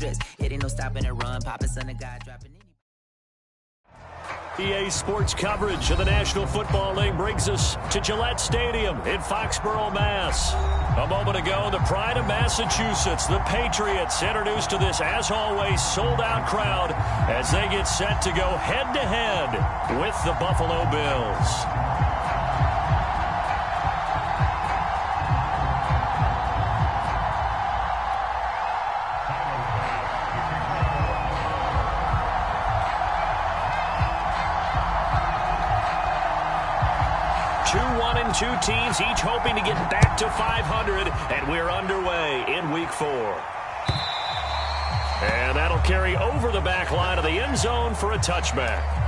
stress. It ain't no stopping and run. Poppin' son of God dropping any. EA Sports coverage of the National Football League brings us to Gillette Stadium in Foxborough, Mass. A moment ago, the pride of Massachusetts, the Patriots, introduced to this, as always, sold-out crowd as they get set to go head-to-head with the Buffalo Bills. 2 teams, each hoping to get back to 500, and we're underway in Week 4. And that'll carry over the back line of the end zone for a touchback.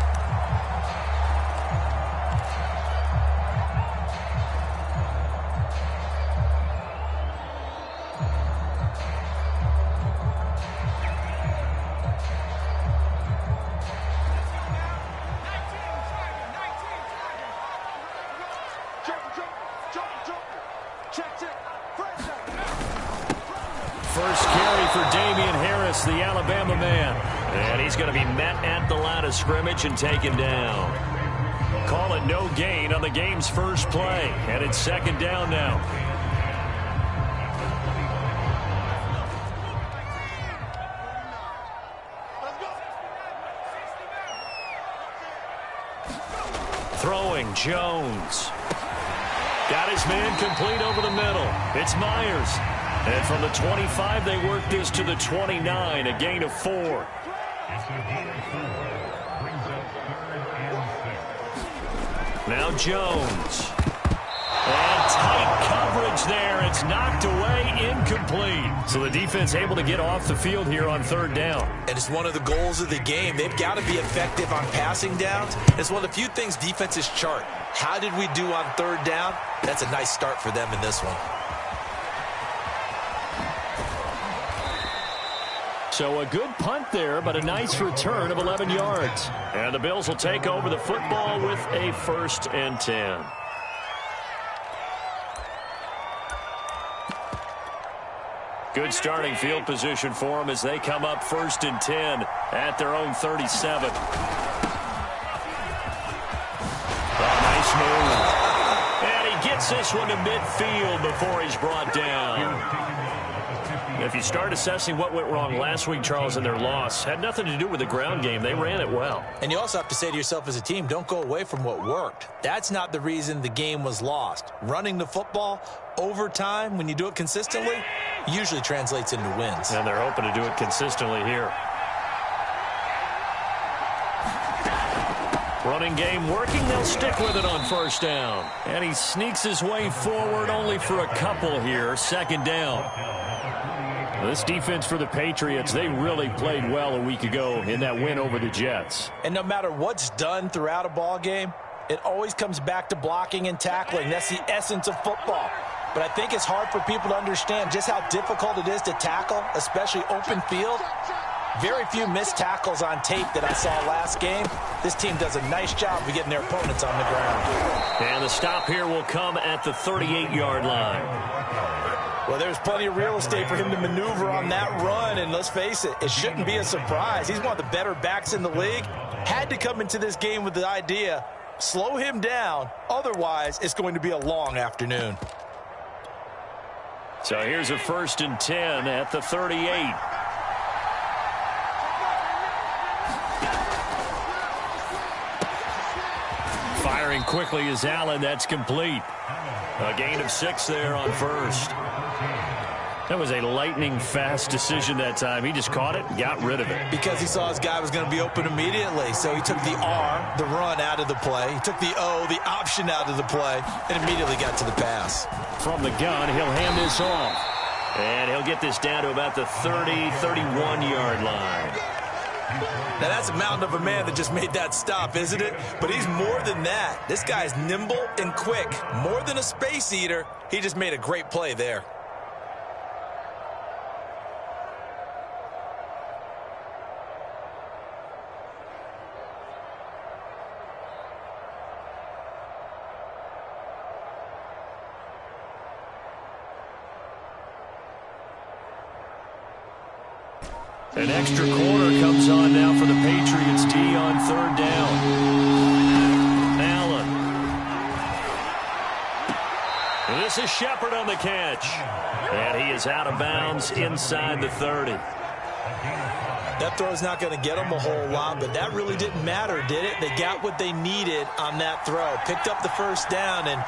The Alabama man, and he's going to be met at the line of scrimmage and taken down. Call it no gain on the game's first play, and it's second down now. Throwing, Jones. Got his man complete over the middle. It's Myers. And from the 25, they work this to the 29, a gain of 4. Now Jones. And tight coverage there. It's knocked away, incomplete. So the defense able to get off the field here on third down. And it's one of the goals of the game. They've got to be effective on passing downs. It's one of the few things defenses chart. How did we do on third down? That's a nice start for them in this one. So a good punt there, but a nice return of 11 yards. And the Bills will take over the football with a 1st and 10. Good starting field position for them as they come up 1st and 10 at their own 37. Oh, nice move. And he gets this one to midfield before he's brought down. If you start assessing what went wrong last week, Charles, in their loss, had nothing to do with the ground game. They ran it well. And you also have to say to yourself as a team, don't go away from what worked. That's not the reason the game was lost. Running the football over time, when you do it consistently, usually translates into wins. And they're hoping to do it consistently here. Running game working. They'll stick with it on 1st down. And he sneaks his way forward only for a couple here. 2nd down. This defense for the Patriots, they really played well a week ago in that win over the Jets. And no matter what's done throughout a ball game, it always comes back to blocking and tackling. That's the essence of football. But I think it's hard for people to understand just how difficult it is to tackle, especially open field. Very few missed tackles on tape that I saw last game. This team does a nice job of getting their opponents on the ground. And the stop here will come at the 38-yard line. Well, there's plenty of real estate for him to maneuver on that run, and let's face it, it shouldn't be a surprise. He's one of the better backs in the league. Had to come into this game with the idea, slow him down, otherwise it's going to be a long afternoon. So here's a 1st and 10 at the 38. Firing quickly is Allen. That's complete. A gain of 6 there on 1st. That was a lightning-fast decision that time. He just caught it and got rid of it. Because he saw his guy was going to be open immediately. So he took the R, the run, out of the play. He took the O, the option, out of the play, and immediately got to the pass. From the gun, he'll hand this off. And he'll get this down to about the 31-yard line. Now, that's a mountain of a man that just made that stop, isn't it? But he's more than that. This guy's nimble and quick. More than a space eater, he just made a great play there. An extra quarter comes on now for the Patriots D on third down. Allen. This is Shepard on the catch. And he is out of bounds inside the 30. That throw is not going to get them a whole lot, but that really didn't matter, did it? They got what they needed on that throw. Picked up the first down, and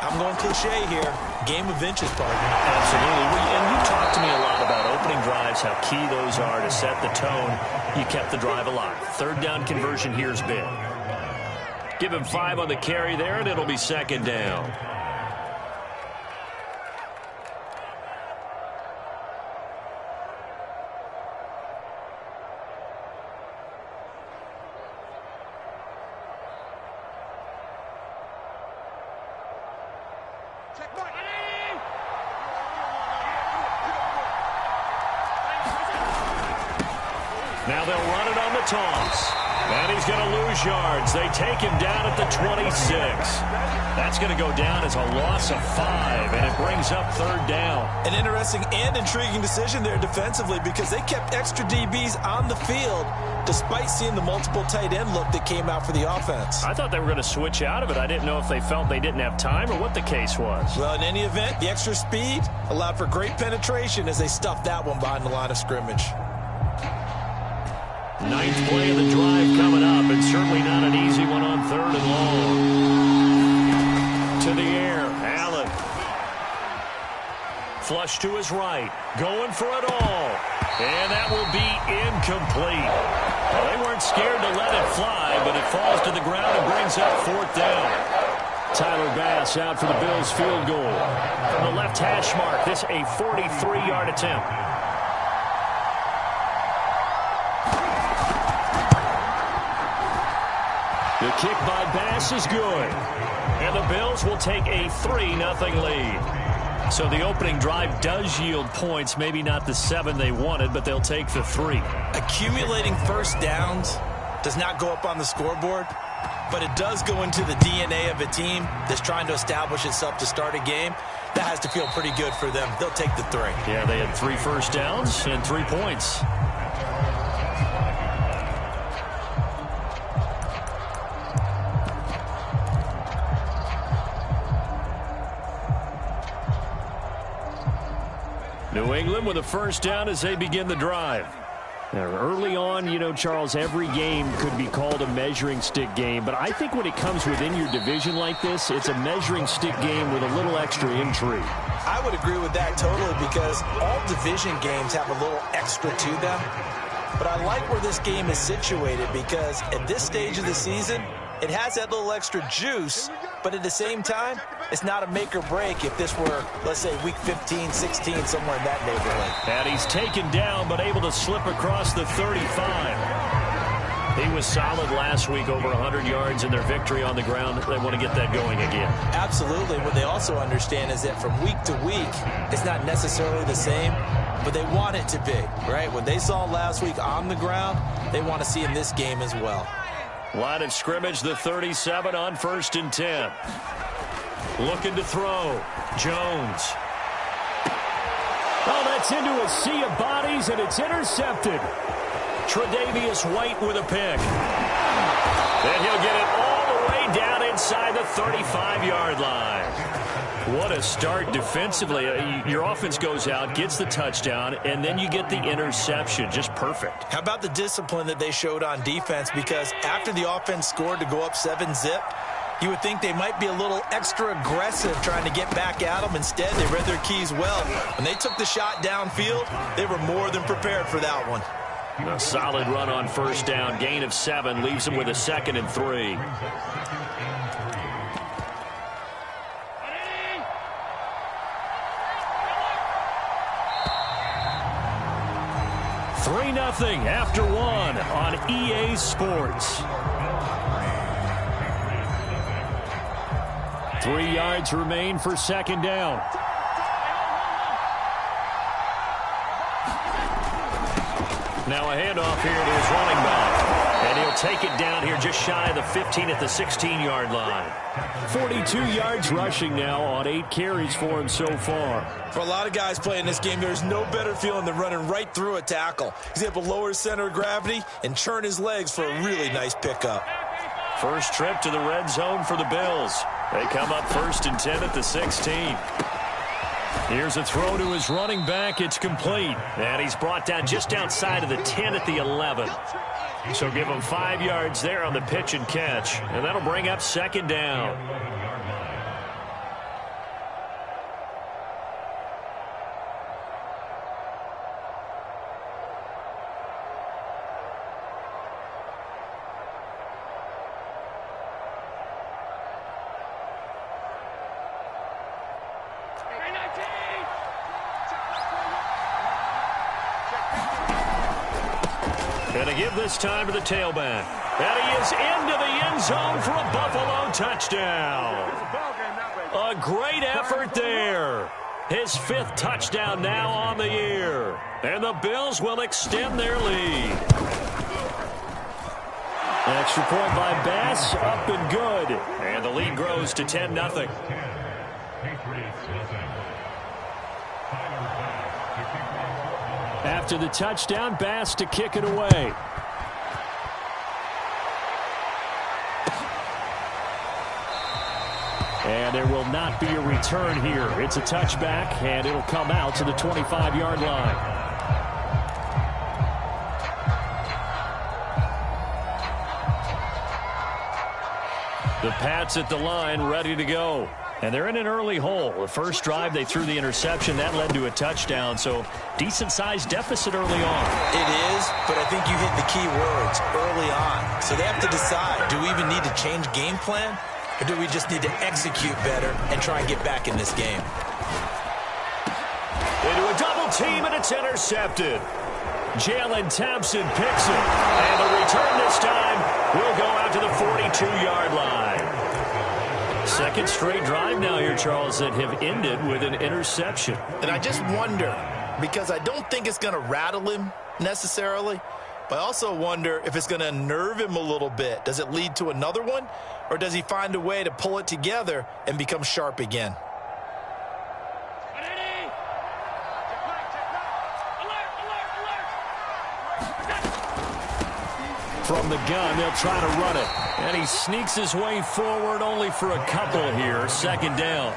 I'm going cliche here. Game of inches, partner. Absolutely. And you talked to me a lot about opening drives, how key those are to set the tone. You kept the drive alive. Third down conversion here is big. Give him 5 on the carry there, and it'll be second down. Now they'll run it on the toss. And he's going to lose yards. They take him down at the 26. That's going to go down as a loss of 5, and it brings up third down. An interesting and intriguing decision there defensively because they kept extra DBs on the field despite seeing the multiple tight end look that came out for the offense. I thought they were going to switch out of it. I didn't know if they felt they didn't have time or what the case was. Well, in any event, the extra speed allowed for great penetration as they stuffed that one behind the line of scrimmage. 9th play of the drive coming up, and certainly not an easy one on third and long. To the air, Allen. Flush to his right, going for it all. And that will be incomplete. Well, they weren't scared to let it fly, but it falls to the ground and brings up fourth down. Tyler Bass out for the Bills field goal. From the left hash mark, this a 43-yard attempt. The kick by Bass is good. And the Bills will take a 3-0 lead. So the opening drive does yield points, maybe not the 7 they wanted, but they'll take the 3. Accumulating first downs does not go up on the scoreboard, but it does go into the DNA of a team that's trying to establish itself to start a game. That has to feel pretty good for them. They'll take the 3. Yeah, they had 3 first downs and 3 points. New England with a first down as they begin the drive. Now, early on, you know, Charles, every game could be called a measuring stick game, but I think when it comes within your division like this, it's a measuring stick game with a little extra intrigue. I would agree with that totally because all division games have a little extra to them. But I like where this game is situated because at this stage of the season, it has that little extra juice, but at the same time, it's not a make or break if this were, let's say, week 15, 16, somewhere in that neighborhood. And he's taken down, but able to slip across the 35. He was solid last week, over 100 yards in their victory on the ground. They want to get that going again. Absolutely. What they also understand is that from week to week, it's not necessarily the same, but they want it to be, right? What they saw last week on the ground, they want to see in this game as well. Line of scrimmage, the 37 on 1st and 10. Looking to throw. Jones. Oh, that's into a sea of bodies, and it's intercepted. Tre'Davious White with a pick. Then he'll get it all the way down inside the 35-yard line. What a start defensively. Your offense goes out, gets the touchdown, and then you get the interception. Just perfect. How about the discipline that they showed on defense? Because after the offense scored to go up 7-zip, you would think they might be a little extra aggressive trying to get back at them. Instead, they read their keys well. When they took the shot downfield, they were more than prepared for that one. A solid run on first down. Gain of 7 leaves them with a 2nd and 3. 3-0 after 1 on EA Sports. 3 yards remain for 2nd down. Now a handoff here to his running back. And he'll take it down here just shy of the 15 at the 16-yard line. 42 yards rushing now on 8 carries for him so far. For a lot of guys playing this game, there's no better feeling than running right through a tackle. He's able to lower his center of gravity and churn his legs for a really nice pickup. First trip to the red zone for the Bills. They come up 1st and 10 at the 16. Here's a throw to his running back. It's complete. And he's brought down just outside of the 10 at the 11. So give him 5 yards there on the pitch and catch. And that'll bring up 2nd down. And to give this time to the tailback. And he is into the end zone for a Buffalo touchdown. A great effort there. His 5th touchdown now on the year. And the Bills will extend their lead. Extra point by Bass, up and good. And the lead grows to 10-0. After the touchdown, Bass to kick it away. And there will not be a return here. It's a touchback, and it'll come out to the 25-yard line. The Pats at the line, ready to go. And they're in an early hole. The first drive, they threw the interception. That led to a touchdown, so decent-sized deficit early on. It is, but I think you hit the key words, early on. So they have to decide, do we even need to change game plan, or do we just need to execute better and try and get back in this game? Into a double team, and it's intercepted. Jalen Thompson picks it. And the return this time will go out to the 42-yard line. Second straight drive now here, Charles, that have ended with an interception. And I just wonder, because I don't think it's going to rattle him necessarily, but I also wonder if it's going to unnerve him a little bit. Does it lead to another one, or does he find a way to pull it together and become sharp again? From the gun, they'll try to run it. And he sneaks his way forward only for a couple here. 2nd down.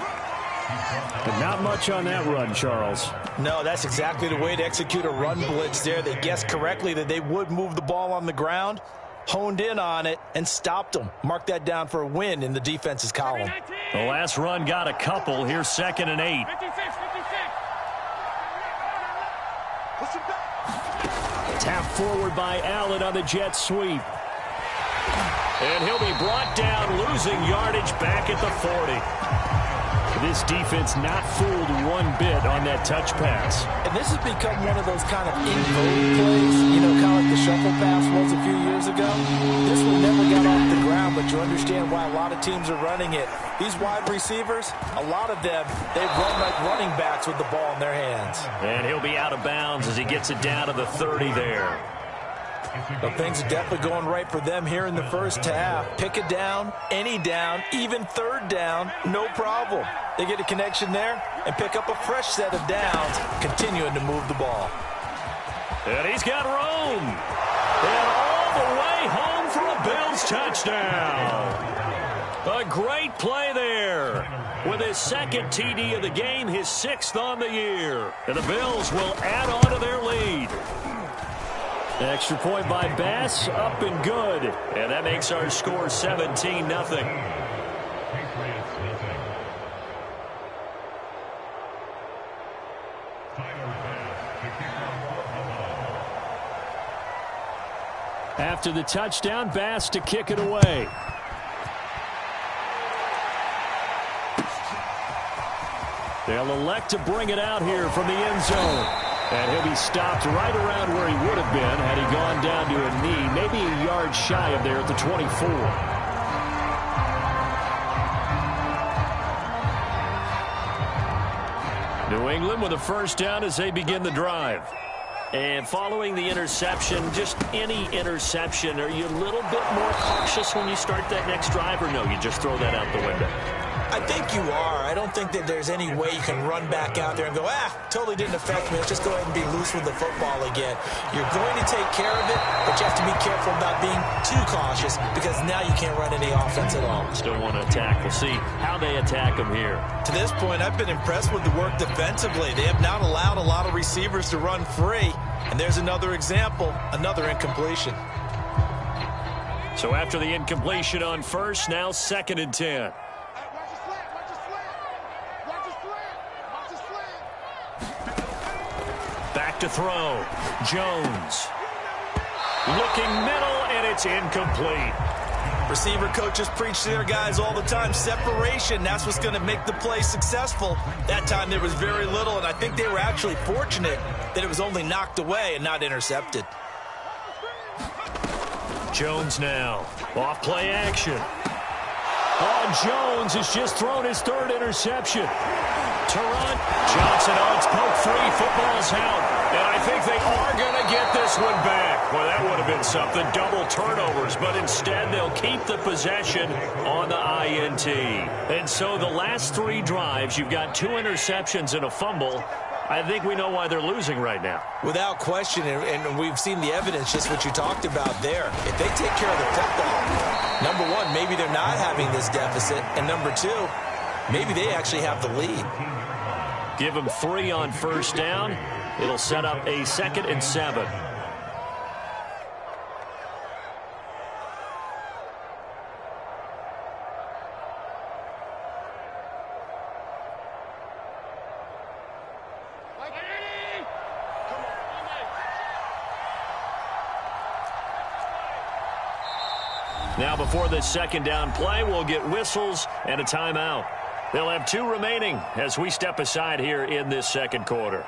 But not much on that run, Charles. No, that's exactly the way to execute a run blitz there. They guessed correctly that they would move the ball on the ground, honed in on it, and stopped them. Mark that down for a win in the defense's column. The last run got a couple. Here's 2nd and 8. Tap forward by Allen on the jet sweep. And he'll be brought down, losing yardage back at the 40. This defense not fooled one bit on that touch pass. And this has become one of those kind of in-vogue plays, you know, kind of like the shuffle pass was a few years ago. This one never got off the ground, but you understand why a lot of teams are running it. These wide receivers, a lot of them, they run like running backs with the ball in their hands. And he'll be out of bounds as he gets it down to the 30 there. But things are definitely going right for them here in the first half. Pick it down, any down, even 3rd down, no problem. They get a connection there and pick up a fresh set of downs, continuing to move the ball. And he's got room. And all the way home for a Bills touchdown. A great play there. With his 2nd TD of the game, his 6th on the year. And the Bills will add on to their lead. Extra point by Bass, up and good. And that makes our score 17-0. After the touchdown, Bass to kick it away. They'll elect to bring it out here from the end zone. And he'll be stopped right around where he would have been had he gone down to a knee, maybe a yard shy of there at the 24. New England with a first down as they begin the drive. And following the interception, just any interception, are you a little bit more cautious when you start that next drive, or no, you just throw that out the window? I think you are. I don't think that there's any way you can run back out there and go, totally didn't affect me. Let's just go ahead and be loose with the football again. You're going to take care of it, but you have to be careful about being too cautious because now you can't run any offense at all. Still want to attack. We'll see how they attack them here. To this point, I've been impressed with the work defensively. They have not allowed a lot of receivers to run free. And there's another example, another incompletion. So after the incompletion on first, now 2nd and 10. Back to throw. Jones. Looking middle, and it's incomplete. Receiver coaches preach to their guys all the time. Separation, that's what's going to make the play successful. That time there was very little, and I think they were actually fortunate that it was only knocked away and not intercepted. Jones now. Off play action. Oh, Jones has just thrown his 3rd interception. Tarrant. Johnson on its poke free. Football's out. And I think they are going to get this one back. Well, that would have been something. Double turnovers. But instead, they'll keep the possession on the INT. And so the last 3 drives, you've got 2 interceptions and a fumble. I think we know why they're losing right now. Without question, and we've seen the evidence, just what you talked about there. If they take care of the football, number one, maybe they're not having this deficit. And number 2, maybe they actually have the lead. Give them 3 on first down. It'll set up a 2nd and 7. Now before this 2nd down play, we'll get whistles and a timeout. They'll have 2 remaining as we step aside here in this 2nd quarter.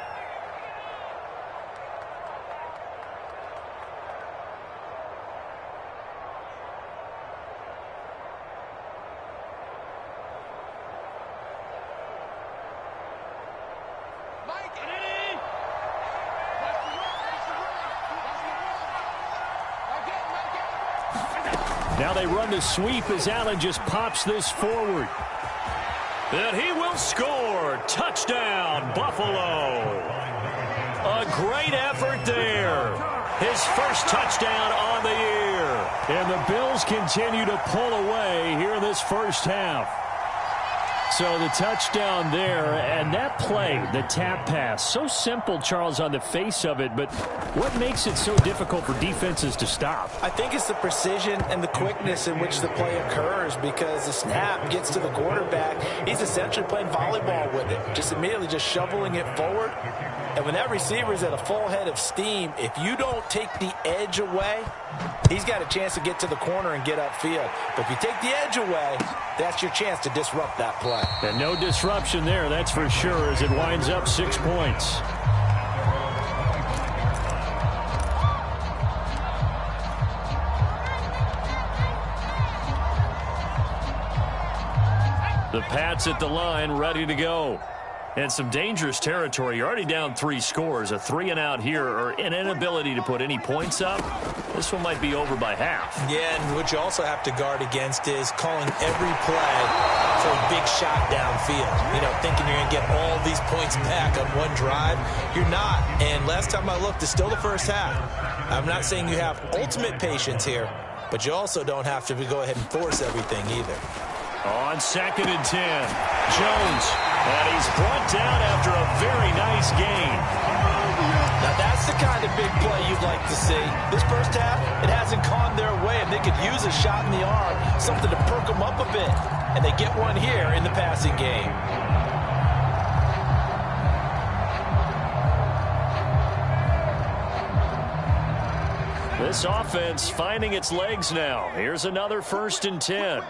Now they run the sweep as Allen just pops this forward. And he will score. Touchdown, Buffalo. A great effort there. His first touchdown on the year. And the Bills continue to pull away here in this first half. So the touchdown there, and that play, the tap pass, so simple, Charles, on the face of it, but what makes it so difficult for defenses to stop? I think it's the precision and the quickness in which the play occurs because the snap gets to the quarterback. He's essentially playing volleyball with it, just immediately just shoveling it forward. And when that receiver is at a full head of steam, if you don't take the edge away, he's got a chance to get to the corner and get upfield. But if you take the edge away, that's your chance to disrupt that play. And no disruption there, that's for sure, as it winds up 6 points. The Pats at the line, ready to go. And some dangerous territory. You're already down 3 scores. A 3-and-out here, or an inability to put any points up. This one might be over by half. Yeah, and what you also have to guard against is calling every play for a big shot downfield. You know, thinking you're going to get all these points back on one drive. You're not. And last time I looked, it's still the first half. I'm not saying you have ultimate patience here, but you also don't have to go ahead and force everything either. On 2nd and 10, Jones. And he's brought down after a very nice gain. Now that's the kind of big play you'd like to see. This first half, it hasn't gone their way, and they could use a shot in the arm, something to perk them up a bit. And they get one here in the passing game. This offense finding its legs now. Here's another 1st and 10.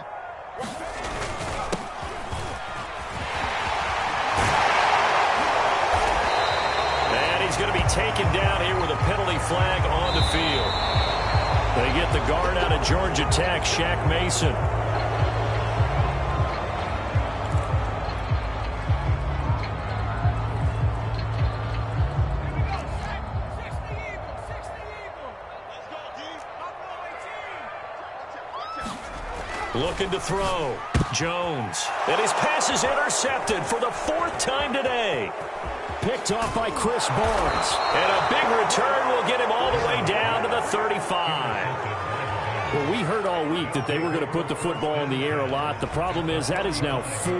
He's going to be taken down here with a penalty flag on the field. They get the guard out of Georgia Tech, Shaq Mason. Looking to throw. Jones. And his pass is intercepted for the 4th time today. Picked off by Chris Barnes. And a big return will get him all the way down to the 35. Well, we heard all week that they were going to put the football in the air a lot. The problem is that is now 4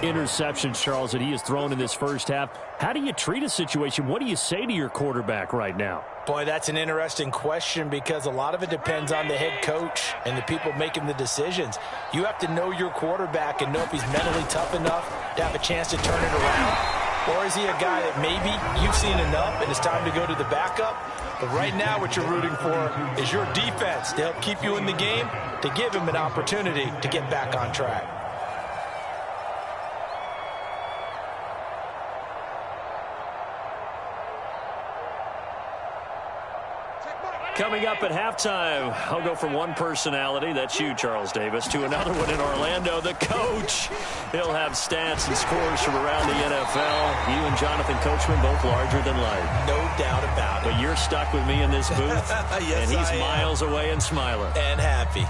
interceptions, Charles, that he has thrown in this first half. How do you treat a situation? What do you say to your quarterback right now? Boy, that's an interesting question because a lot of it depends on the head coach and the people making the decisions. You have to know your quarterback and know if he's mentally tough enough to have a chance to turn it around. Or is he a guy that maybe you've seen enough and it's time to go to the backup? But right now what you're rooting for is your defense to help keep you in the game, to give him an opportunity to get back on track. Coming up at halftime, I'll go from one personality, that's you, Charles Davis, to another one in Orlando, the coach. He'll have stats and scores from around the NFL. You and Jonathan Coachman, both larger than life. No doubt about it. But you're stuck with me in this booth, yes, and he's miles away and smiling. And happy.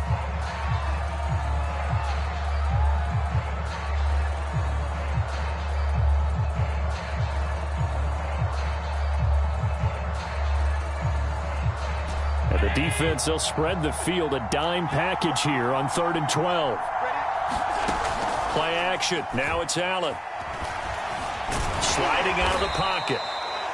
The defense, they'll spread the field, a dime package here on 3rd and 12. Play action. Now it's Allen. Sliding out of the pocket.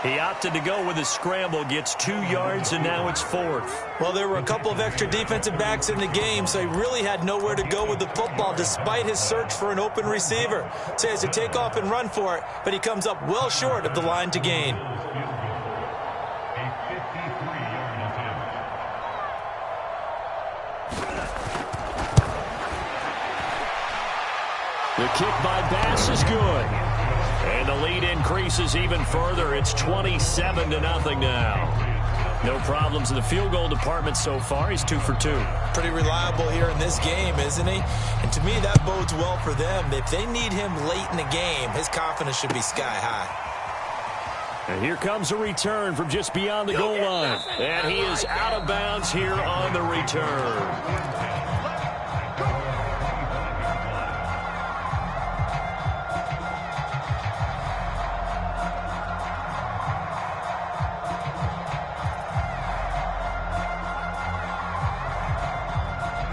He opted to go with his scramble, gets 2 yards, and now it's 4th. Well, there were a couple of extra defensive backs in the game, so he really had nowhere to go with the football despite his search for an open receiver. So he has to take off and run for it, but he comes up well short of the line to gain. The kick by Bass is good. And the lead increases even further. It's 27-0 now. No problems in the field goal department so far. He's 2 for 2. Pretty reliable here in this game, isn't he? And to me, that bodes well for them. If they need him late in the game, his confidence should be sky high. And here comes a return from just beyond the goal line. And he is out of bounds here on the return.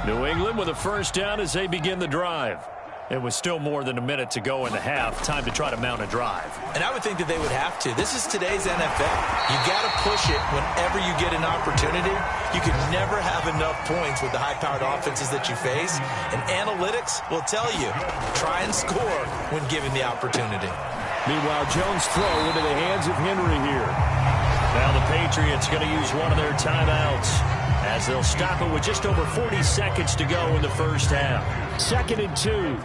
New England with a first down as they begin the drive. It was still more than a minute to go in the half. Time to try to mount a drive. And I would think that they would have to. This is today's NFL. You got to push it whenever you get an opportunity. You can never have enough points with the high-powered offenses that you face. And analytics will tell you, try and score when given the opportunity. Meanwhile, Jones' throw into the hands of Henry here. Now the Patriots going to use one of their timeouts, as they'll stop it with just over 40 seconds to go in the first half. 2nd and 2.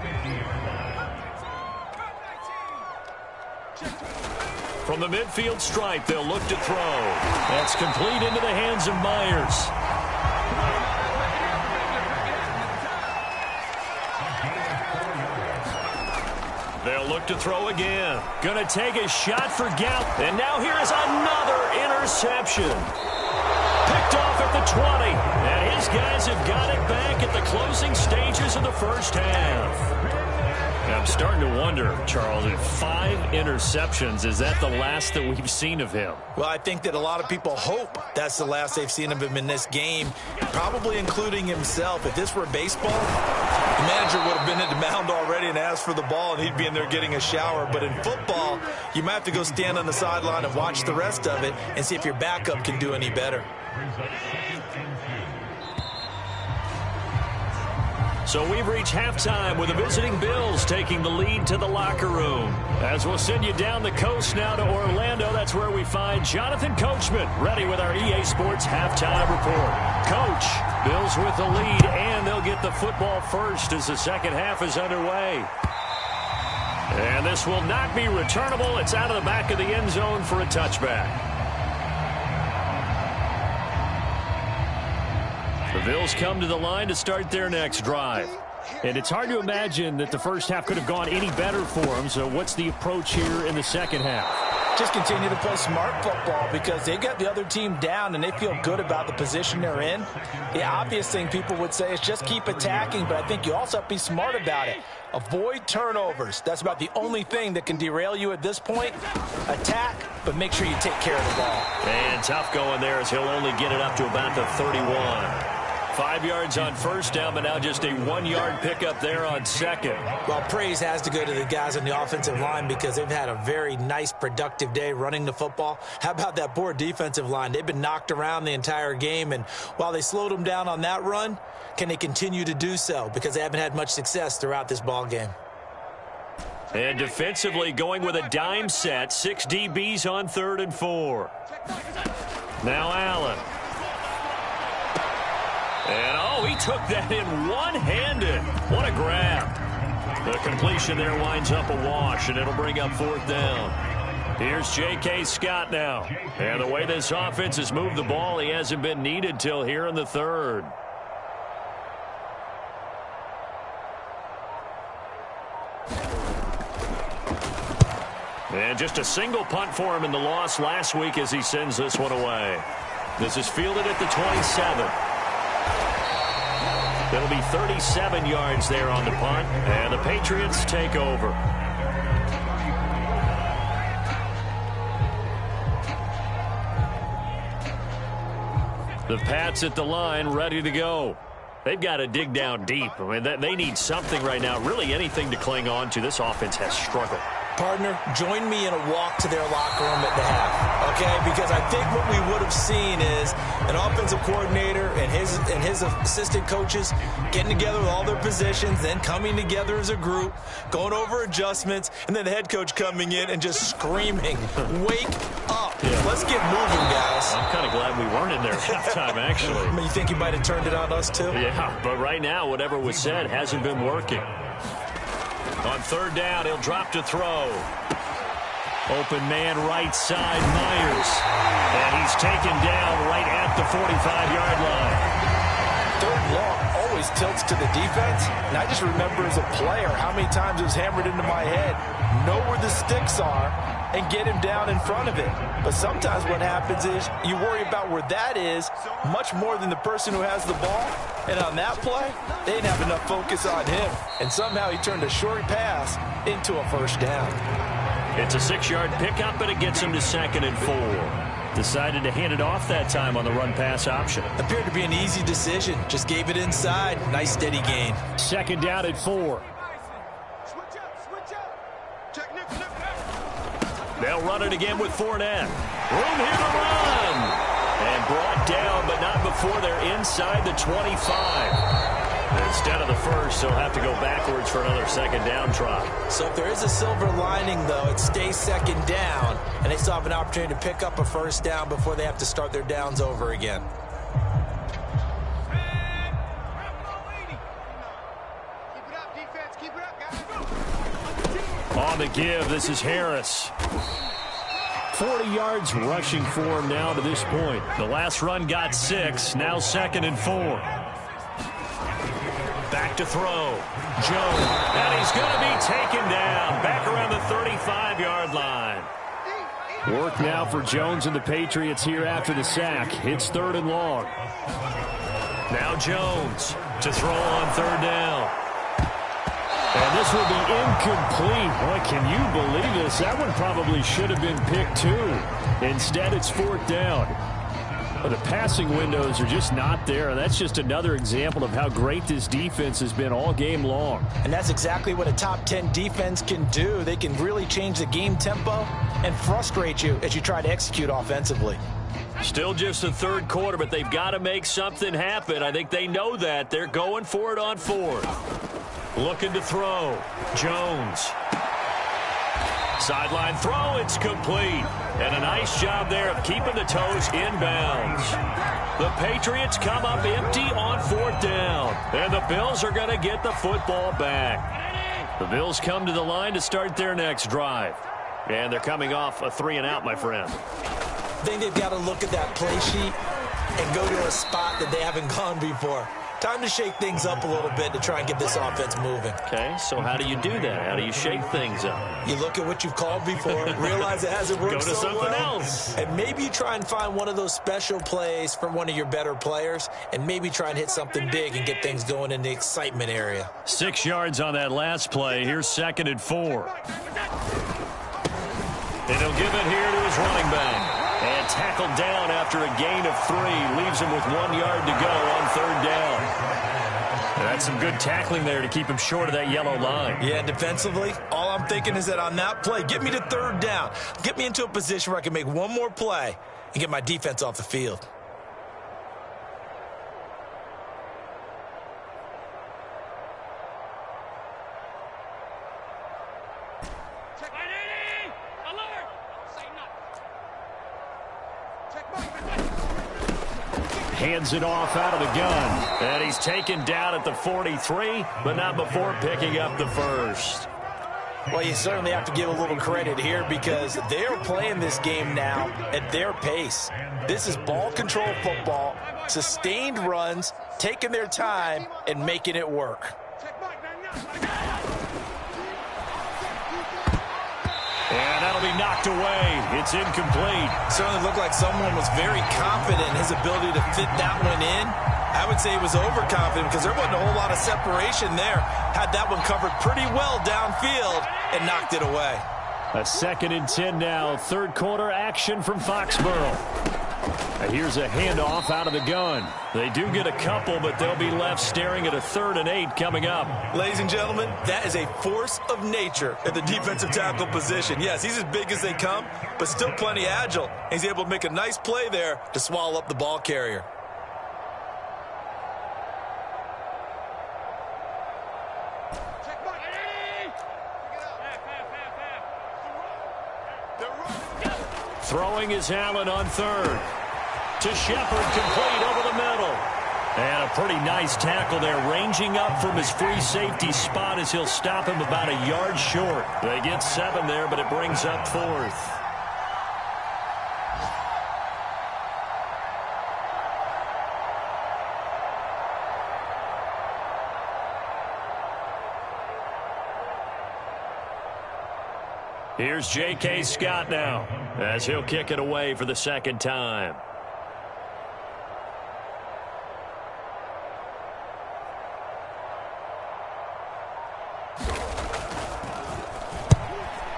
From the midfield stripe, they'll look to throw. That's complete into the hands of Myers. They'll look to throw again. Going to take a shot for Gallup. And now here is another interception. Picked off at the 20. And his guys have got it back at the closing stages of the first half. I'm starting to wonder, Charles, if 5 interceptions, is that the last that we've seen of him? Well, I think that a lot of people hope that's the last they've seen of him in this game, probably including himself. If this were baseball, the manager would have been at the mound already and asked for the ball, and he'd be in there getting a shower. But in football, you might have to go stand on the sideline and watch the rest of it and see if your backup can do any better. So we've reached halftime with the visiting Bills taking the lead to the locker room. As we'll send you down the coast now to Orlando, that's where we find Jonathan Coachman ready with our EA Sports halftime report. Coach, Bills with the lead, and they'll get the football first as the second half is underway. And this will not be returnable. It's out of the back of the end zone for a touchback. The Bills come to the line to start their next drive. And it's hard to imagine that the first half could have gone any better for them. So what's the approach here in the second half? Just continue to play smart football because they got the other team down and they feel good about the position they're in. The obvious thing people would say is just keep attacking, but I think you also have to be smart about it. Avoid turnovers. That's about the only thing that can derail you at this point. Attack, but make sure you take care of the ball. And tough going there as he'll only get it up to about the 31. 5 yards on first down, but now just a 1-yard pickup there on second. Well, praise has to go to the guys on the offensive line because they've had a very nice, productive day running the football. How about that poor defensive line? They've been knocked around the entire game, and while they slowed them down on that run, can they continue to do so? Because they haven't had much success throughout this ball game. And defensively going with a dime set, 6 DBs on 3rd and 4. Now Allen. And, oh, he took that in one-handed. What a grab. The completion there winds up a wash, and it'll bring up 4th down. Here's J.K. Scott now. And the way this offense has moved the ball, he hasn't been needed till here in the 3rd. And just a single punt for him in the loss last week as he sends this one away. This is fielded at the 27. It'll be 37 yards there on the punt, and the Patriots take over. The Pats at the line, ready to go. They've got to dig down deep. I mean, they need something right now, really anything to cling on to. This offense has struggled. Partner, join me in a walk to their locker room at the half, okay? Because I think what we would have seen is an offensive coordinator and his assistant coaches getting together with all their positions, then coming together as a group, going over adjustments, and then the head coach coming in and just screaming, wake up. Yeah. Let's get moving, guys. I'm kind of glad we weren't in there at halftime, actually. I mean, you think he might have turned it on us, too? Yeah, but right now, whatever was said hasn't been working. On 3rd down, he'll drop to throw. Open man right side, Myers. And he's taken down right at the 45-yard line. 3rd and long always tilts to the defense. And I just remember as a player how many times it was hammered into my head. Know where the sticks are and get him down in front of it. But sometimes what happens is you worry about where that is much more than the person who has the ball. And on that play, they didn't have enough focus on him. And somehow he turned a short pass into a 1st down. It's a 6-yard pickup, and it gets him to 2nd and 4. Decided to hand it off that time on the run-pass option. Appeared to be an easy decision. Just gave it inside. Nice, steady gain. 2nd down at 4. They'll run it again with Fournette. Room here to run. And brought down, but not before they're inside the 25. Instead of the 1st, they'll have to go backwards for another 2nd down try. So if there is a silver lining, though, it stays 2nd down, and they still have an opportunity to pick up a 1st down before they have to start their downs over again. On the give, this is Harris. 40 yards rushing for him now to this point. The last run got 6, now 2nd and 4. Back to throw. Jones, and he's going to be taken down back around the 35-yard line. Work now for Jones and the Patriots here after the sack. It's 3rd and long. Now Jones to throw on 3rd down. And this will be incomplete. Boy, can you believe this? That one probably should have been picked too. Instead, it's 4th down. But the passing windows are just not there. And that's just another example of how great this defense has been all game long. And that's exactly what a top 10 defense can do. They can really change the game tempo and frustrate you as you try to execute offensively. Still just the 3rd quarter, but they've got to make something happen. I think they know that. They're going for it on 4th. Looking to throw. Jones. Sideline throw. It's complete. And a nice job there of keeping the toes inbounds. The Patriots come up empty on 4th down. And the Bills are going to get the football back. The Bills come to the line to start their next drive. And they're coming off a 3-and-out, my friend. I think they've got to look at that play sheet and go to a spot that they haven't gone before. Time to shake things up a little bit to try and get this offense moving. Okay, so how do you do that? How do you shake things up? You look at what you've called before, realize it hasn't worked Go to so something well, else. and maybe you try and find one of those special plays from one of your better peyers, and maybe try and hit something big and get things going in the excitement area. 6 yards on that last play. Here's 2nd and 4. And he'll give it here to his running back. And tackled down after a gain of 3. Leaves him with 1 yard to go on 3rd down. That's some good tackling there to keep him short of that yellow line. Yeah, defensively, all I'm thinking is that on that play, get me to 3rd down. Get me into a position where I can make one more play and get my defense off the field. Hands it off out of the gun. And he's taken down at the 43, but not before picking up the first. Well, you certainly have to give a little credit here because they're playing this game now at their pace. This is ball control football, sustained runs, taking their time, and making it work. And that'll be knocked away. It's incomplete. Certainly looked like someone was very confident in his ability to fit that one in. I would say he was overconfident because there wasn't a whole lot of separation there. Had that one covered pretty well downfield and knocked it away. A 2nd and 10 now. 3rd quarter action from Foxborough. Here's a handoff out of the gun. They do get a couple, but they'll be left staring at a 3rd and 8 coming up. Ladies and gentlemen, that is a force of nature at the defensive tackle position. Yes, he's as big as they come, but still plenty agile. He's able to make a nice play there to swallow up the ball carrier. Throwing is Allen on 3rd. To Shepard, complete over the middle. And a pretty nice tackle there, ranging up from his free safety spot as he'll stop him about a yard short. They get 7 there, but it brings up 4th. Here's J.K. Scott now as he'll kick it away for the 2nd time.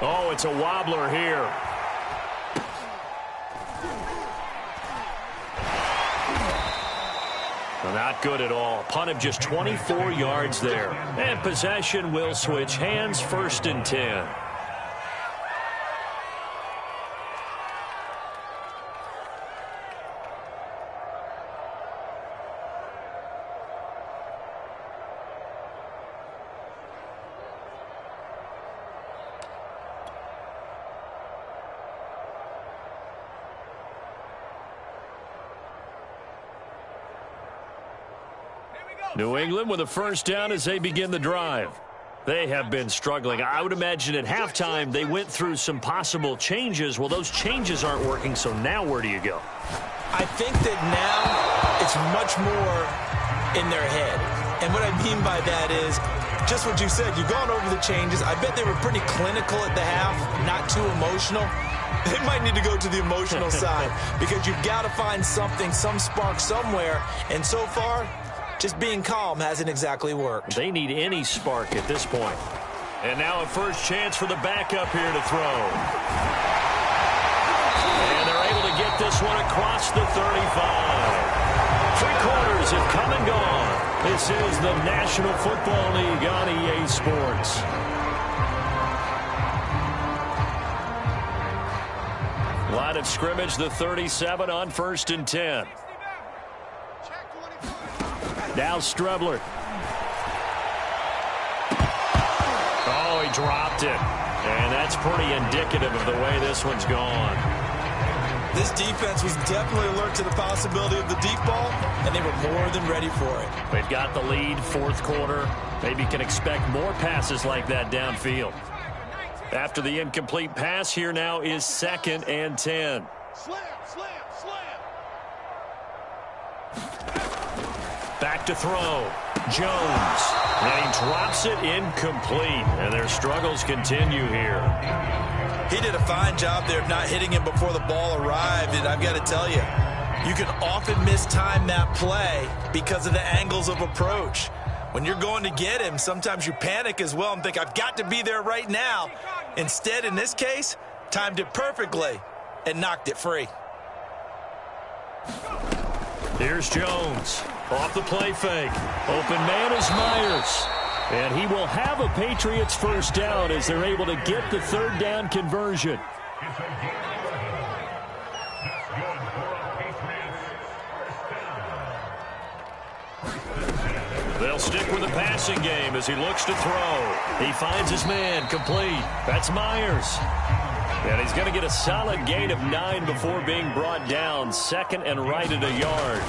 Oh, it's a wobbler here. Well, not good at all. Punt of just 24 yards there. And possession will switch hands. 1st and 10. New England with a 1st down as they begin the drive. They have been struggling. I would imagine at halftime they went through some possible changes. Well, those changes aren't working, so now where do you go? I think that now it's much more in their head. And what I mean by that is just what you said. You've gone over the changes. I bet they were pretty clinical at the half, not too emotional. They might need to go to the emotional side because you've got to find something, some spark somewhere. And so far, just being calm hasn't exactly worked. They need any spark at this point. And now a first chance for the backup here to throw. And they're able to get this one across the 35. 3 quarters have come and gone. This is the National Football League on EA Sports. Line of scrimmage, the 37 on 1st and 10. Now Strebler. Oh, he dropped it. And that's pretty indicative of the way this one's gone. This defense was definitely alert to the possibility of the deep ball, and they were more than ready for it. They've got the lead, 4th quarter. Maybe can expect more passes like that downfield. After the incomplete pass, here now is 2nd and 10. Back to throw. Jones. And he drops it incomplete. And their struggles continue here. He did a fine job there of not hitting him before the ball arrived. And I've got to tell you, you can often mistime that play because of the angles of approach. When you're going to get him, sometimes you panic as well and think, I've got to be there right now. Instead, in this case, timed it perfectly and knocked it free. Here's Jones. Off the play fake. Open man is Myers. And he will have a Patriots first down as they're able to get the third down conversion. They'll stick with the passing game as he looks to throw. He finds his man complete. That's Myers. And he's going to get a solid gain of 9 before being brought down. Second and right at a yard.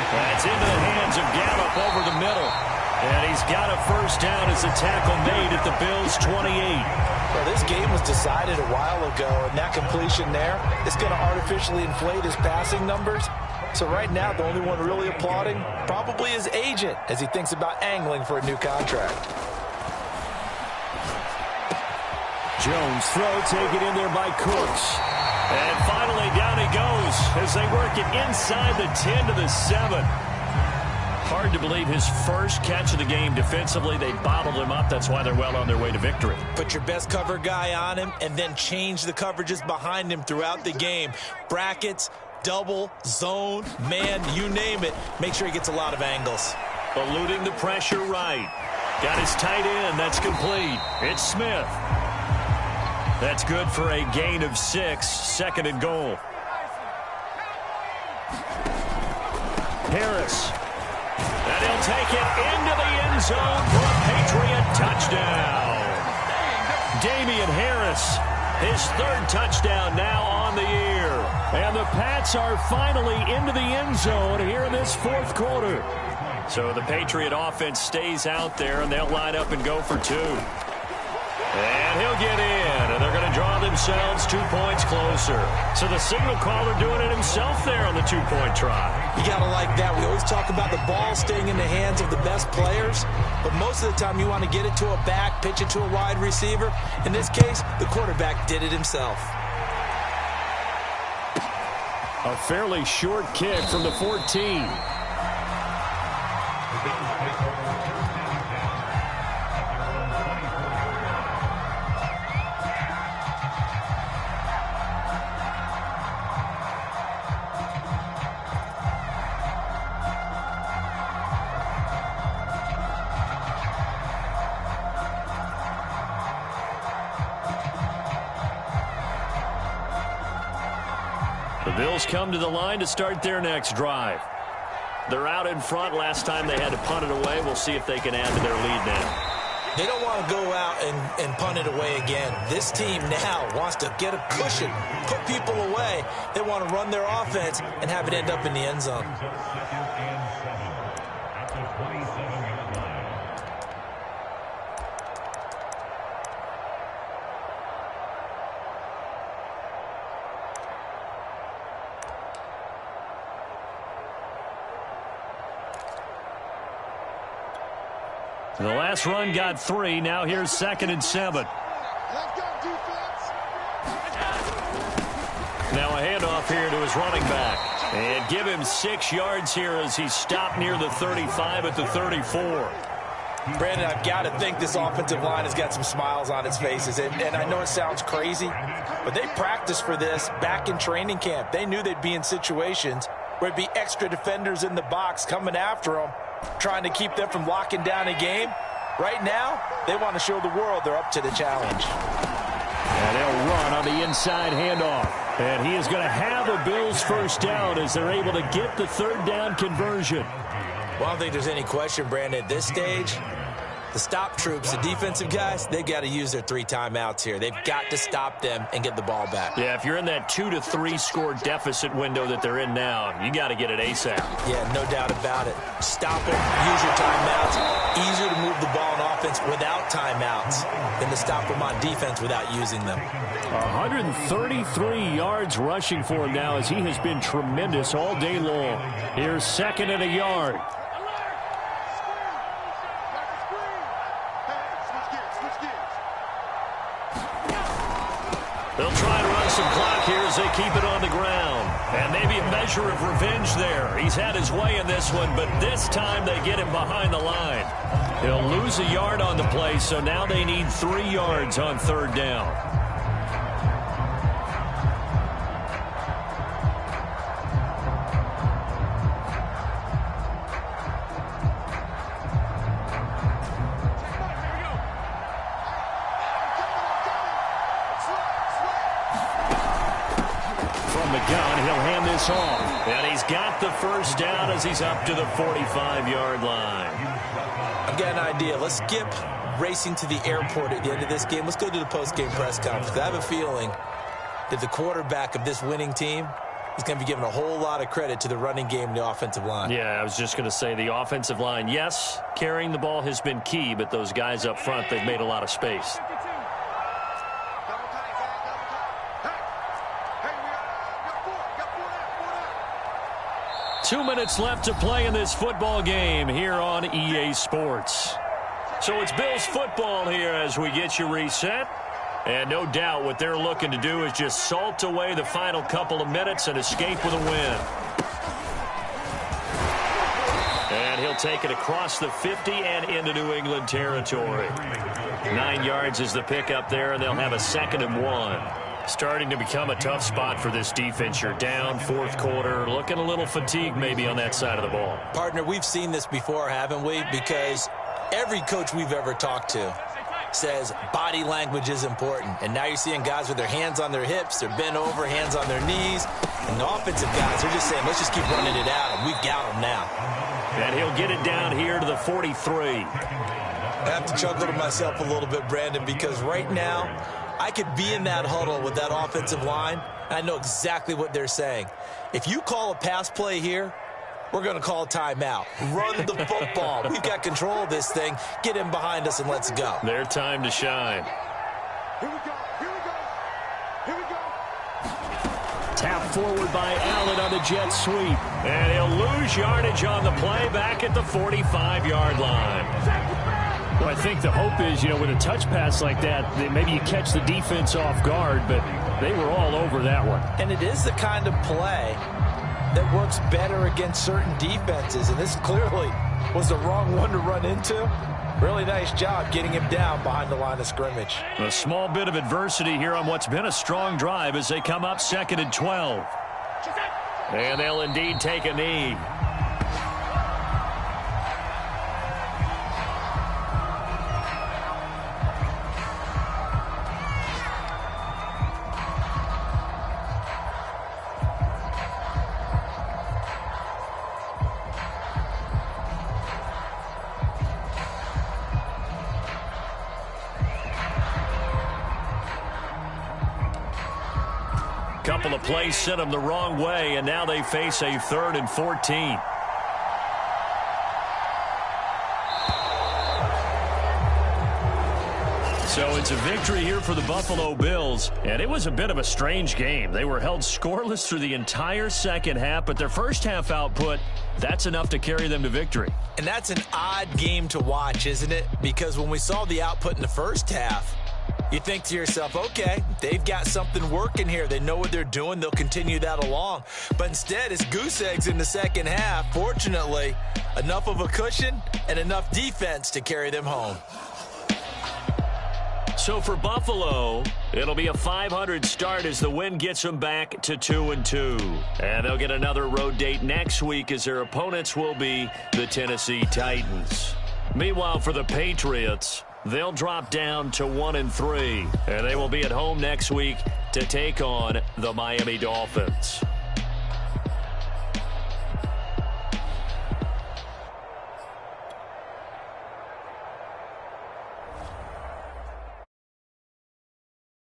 That's into the hands of Gallup over the middle. And he's got a first down as a tackle made at the Bills' 28. Well, this game was decided a while ago, and that completion there is going to artificially inflate his passing numbers. So right now, the only one really applauding probably his agent as he thinks about angling for a new contract. Jones throw taken in there by Cooks. And finally down he goes as they work it inside the 10 to the 7. Hard to believe his first catch of the game defensively. They bottled him up. That's why they're well on their way to victory. Put your best cover guy on him and then change the coverages behind him throughout the game. Brackets, double, zone, man, you name it. Make sure he gets a lot of angles. Eluding the pressure right. Got his tight end. That's complete. It's Smith. That's good for a gain of 6. Second and goal. Harris. And he'll take it into the end zone for a Patriot touchdown. Damian Harris, his third touchdown now on the year. And the Pats are finally into the end zone here in this fourth quarter. So the Patriot offense stays out there, and they'll line up and go for 2. And he'll get in, and they're going to draw themselves 2 points closer. So the signal caller doing it himself there on the 2-point try. You got to like that. We always talk about the ball staying in the hands of the best players, but most of the time you want to get it to a back, pitch it to a wide receiver. In this case, the quarterback did it himself. A fairly short kick from the 14. The Bills come to the line to start their next drive. They're out in front. Last time they had to punt it away. We'll see if they can add to their lead now. They don't want to go out and punt it away again. This team now wants to get a cushion, put people away. They want to run their offense and have it end up in the end zone. The last run got 3. Now here's 2nd and 7. Now a handoff here to his running back. And give him 6 yards here as he's stopped near the 35 at the 34. Brandon, I've got to think this offensive line has got some smiles on its faces. And I know it sounds crazy, but they practiced for this back in training camp. They knew they'd be in situations where it'd be extra defenders in the box coming after them, trying to keep them from locking down a game. Right now, they want to show the world they're up to the challenge. And they'll run on the inside handoff. And he is going to have a Bills first down as they're able to get the third down conversion. Well, I don't think there's any question, Brandon, at this stage, the stop troops, the defensive guys, they've got to use their 3 timeouts here. They've got to stop them and get the ball back. Yeah, if you're in that 2 to 3 score deficit window that they're in now, you got to get it ASAP. Yeah, no doubt about it. Stop them, use your timeouts. Easier to move the ball in offense without timeouts than to stop them on defense without using them. 133 yards rushing for him now as he has been tremendous all day long. Here's 2nd and a yard. They'll try to run some clock here as they keep it on the ground. And maybe a measure of revenge there. He's had his way in this one, but this time they get him behind the line. He'll lose a yard on the play, so now they need 3 yards on 3rd down. Off. And he's got the 1st down as he's up to the 45-yard line. I've got an idea. Let's skip racing to the airport at the end of this game. Let's go to the post-game press conference. I have a feeling that the quarterback of this winning team is going to be given a whole lot of credit to the running game and the offensive line. Yeah, I was just going to say the offensive line, yes, carrying the ball has been key, but those guys up front, they've made a lot of space. Two minutes left to play in this football game here on EA Sports. So it's Bills football here as we get you reset. And no doubt what they're looking to do is just salt away the final couple of minutes and escape with a win. And he'll take it across the 50 and into New England territory. 9 yards is the pickup there, and they'll have a 2nd and 1. Starting to become a tough spot for this defense. You're down 4th quarter, looking a little fatigued maybe on that side of the ball. Partner, we've seen this before, haven't we? Because every coach we've ever talked to says body language is important. And now you're seeing guys with their hands on their hips, they're bent over, hands on their knees. And the offensive guys are just saying, let's just keep running it out, and we've got them now. And he'll get it down here to the 43. I have to chuckle to myself a little bit, Brandon, because right now, I could be in that huddle with that offensive line, and I know exactly what they're saying. If you call a pass play here, we're going to call a timeout. Run the football. We've got control of this thing. Get in behind us and let's go. Their time to shine. Here we go. Here we go. Here we go. Tap forward by Allen on the jet sweep. And he'll lose yardage on the play back at the 45-yard line. Well, I think the hope is, with a touch pass like that, that maybe you catch the defense off guard, but they were all over that one. And it is the kind of play that works better against certain defenses, and this clearly was the wrong one to run into. Really nice job getting him down behind the line of scrimmage. A small bit of adversity here on what's been a strong drive as they come up 2nd and 12. And they'll indeed take a knee. Couple of plays sent them the wrong way, and now they face a 3rd and 14. So it's a victory here for the Buffalo Bills, and it was a bit of a strange game. They were held scoreless through the entire second half, but their first half output, that's enough to carry them to victory. And that's an odd game to watch, isn't it? Because when we saw the output in the first half, you think to yourself, okay, they've got something working here. They know what they're doing. They'll continue that along. But instead, it's goose eggs in the second half. Fortunately, enough of a cushion and enough defense to carry them home. So for Buffalo, it'll be a .500 start as the win gets them back to 2-2. And they'll get another road date next week as their opponents will be the Tennessee Titans. Meanwhile, for the Patriots, they'll drop down to 1-3, and they will be at home next week to take on the Miami Dolphins.